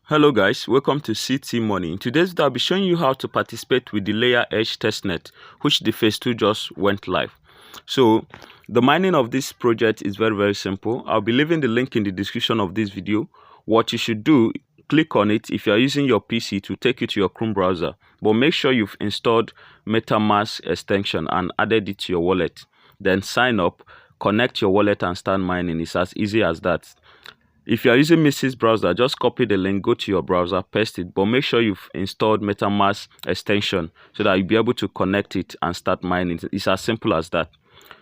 Hello guys, welcome to CT Money. In today's video, I'll be showing you how to participate with the LayerEdge testnet, which the phase 2 just went live. So the mining of this project is very simple. I'll be leaving the link in the description of this video. What you should do, click on it if you're using your PC to take you to your Chrome browser. But make sure you've installed MetaMask extension and added it to your wallet. Then sign up, connect your wallet and start mining. It's as easy as that. If you are using Mrs. browser, just copy the link, go to your browser, paste it, but make sure you've installed MetaMask extension so that you'll be able to connect it and start mining. It's as simple as that.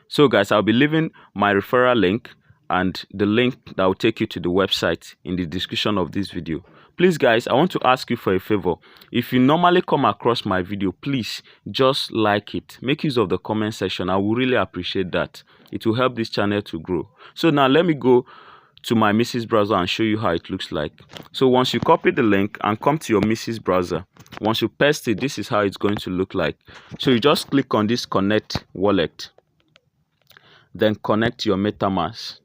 So guys, I'll be leaving my referral link and the link that will take you to the website in the description of this video. Please guys, I want to ask you for a favor. If you normally come across my video, please just like it. Make use of the comment section. I will really appreciate that. It will help this channel to grow. So now let me go to my Mrs. browser and show you how it looks like. So once you copy the link and come to your Mrs. browser, once you paste it, this is how it's going to look like. So you just click on this connect wallet, then connect your MetaMask.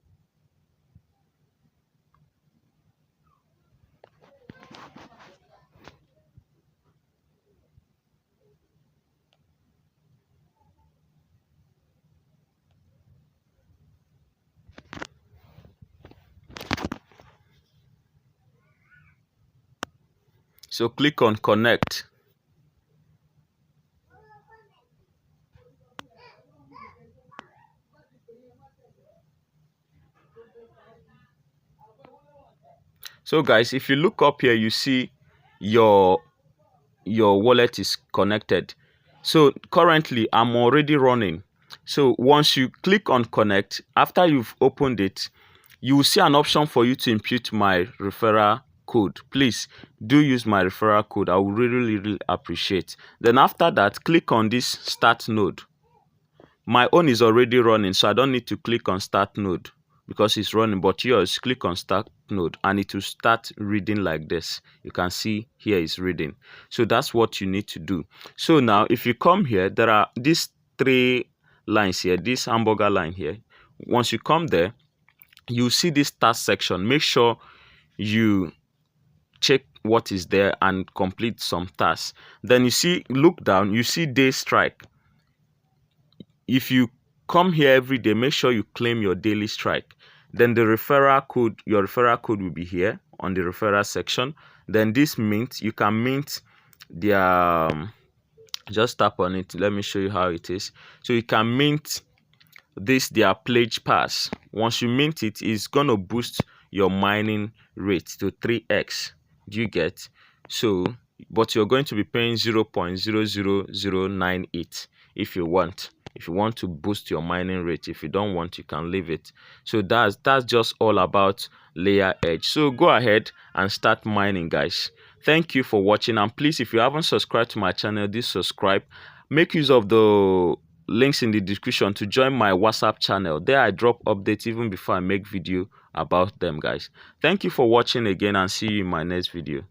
So click on connect. So guys, if you look up here, you see your wallet is connected. So currently I'm already running. So once you click on connect, after you've opened it, you will see an option for you to input my referral code. Please do use my referral code. I will really appreciate. Then after that, click on this start node. My own is already running, so I don't need to click on start node because it's running, but yours, click on start node and it will start reading like this. You can see here is reading. So that's what you need to do. So now if you come here, there are these three lines here, this hamburger line here. Once you come there, you see this task section. Make sure you check what is there and complete some tasks. Then you see, look down, you see day strike. If you come here every day, make sure you claim your daily strike. Then the referral code, your referral code will be here on the referral section. Then this mint, you can mint their just tap on it. Let me show you how it is. So you can mint this their pledge pass. Once you mint it, it's gonna boost your mining rate to 3x. Do you get? So but you're going to be paying 0.00098 if you want. If you want to boost your mining rate, if you don't want, you can leave it. So that's just all about LayerEdge. So go ahead and start mining, guys. Thank you for watching, and please, if you haven't subscribed to my channel, do subscribe. Make use of the links in the description to join my WhatsApp channel. There I drop updates even before I make video about them, guys. Thank you for watching again, and see you in my next video.